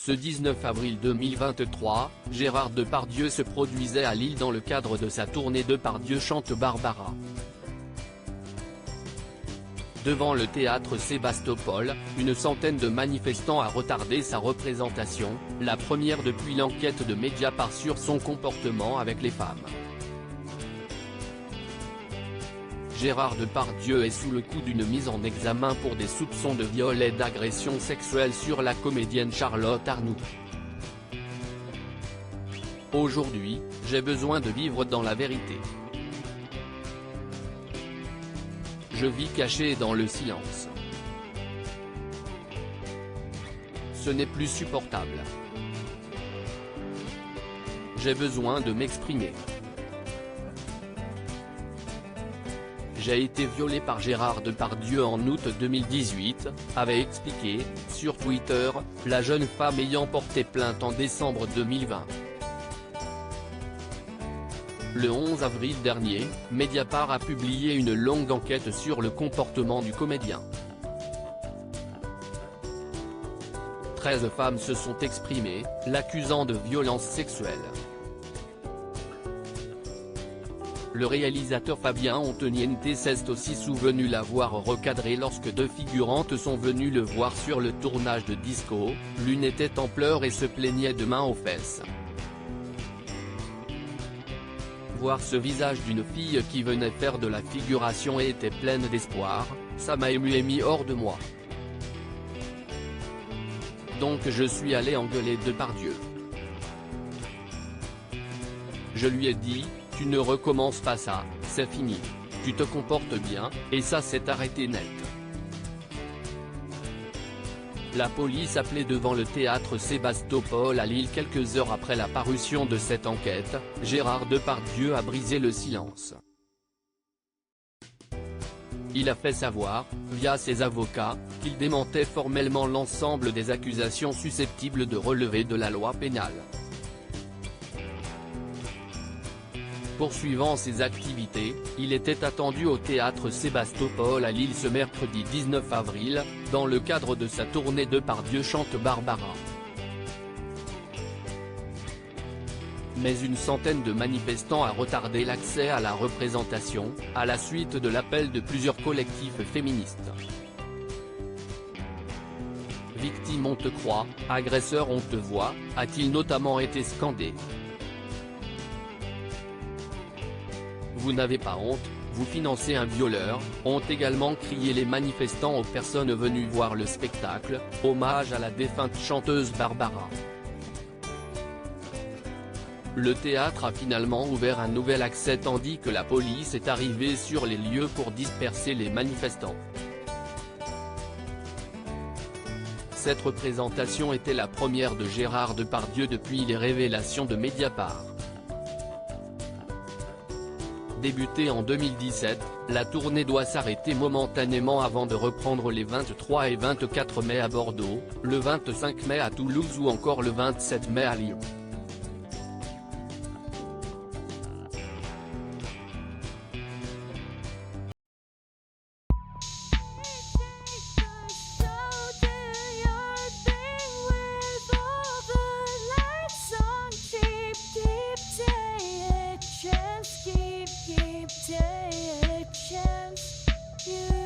Ce 19 avril 2023, Gérard Depardieu se produisait à Lille dans le cadre de sa tournée Depardieu chante Barbara. Devant le théâtre Sébastopol, une centaine de manifestants a retardé sa représentation, la première depuis l'enquête de Mediapart sur son comportement avec les femmes. Gérard Depardieu est sous le coup d'une mise en examen pour des soupçons de viol et d'agression sexuelle sur la comédienne Charlotte Arnoux. Aujourd'hui, j'ai besoin de vivre dans la vérité. Je vis caché dans le silence. Ce n'est plus supportable. J'ai besoin de m'exprimer. J'ai été violée par Gérard Depardieu en août 2018, avait expliqué, sur Twitter, la jeune femme ayant porté plainte en décembre 2020. Le 11 avril dernier, Mediapart a publié une longue enquête sur le comportement du comédien. 13 femmes se sont exprimées, l'accusant de violences sexuelles. Le réalisateur Fabien Antoniente s'est aussi souvenu l'avoir recadré lorsque deux figurantes sont venues le voir sur le tournage de Disco, l'une était en pleurs et se plaignait de mains aux fesses. Voir ce visage d'une fille qui venait faire de la figuration et était pleine d'espoir, ça m'a ému et mis hors de moi. Donc je suis allé engueuler Depardieu. Je lui ai dit, tu ne recommences pas ça, c'est fini. Tu te comportes bien, et ça s'est arrêté net. La police appelée devant le théâtre Sébastopol à Lille quelques heures après la parution de cette enquête, Gérard Depardieu a brisé le silence. Il a fait savoir, via ses avocats, qu'il démentait formellement l'ensemble des accusations susceptibles de relever de la loi pénale. Poursuivant ses activités, il était attendu au théâtre Sébastopol à Lille ce mercredi 19 avril, dans le cadre de sa tournée Depardieu chante Barbara. Mais une centaine de manifestants a retardé l'accès à la représentation, à la suite de l'appel de plusieurs collectifs féministes. Victime on te croit, agresseur on te voit, a-t-il notamment été scandé. Vous n'avez pas honte, vous financez un violeur, ont également crié les manifestants aux personnes venues voir le spectacle, hommage à la défunte chanteuse Barbara. Le théâtre a finalement ouvert un nouvel accès tandis que la police est arrivée sur les lieux pour disperser les manifestants. Cette représentation était la première de Gérard Depardieu depuis les révélations de Mediapart. Débutée en 2017, la tournée doit s'arrêter momentanément avant de reprendre les 23 et 24 mai à Bordeaux, le 25 mai à Toulouse ou encore le 27 mai à Lyon. Take a chance, you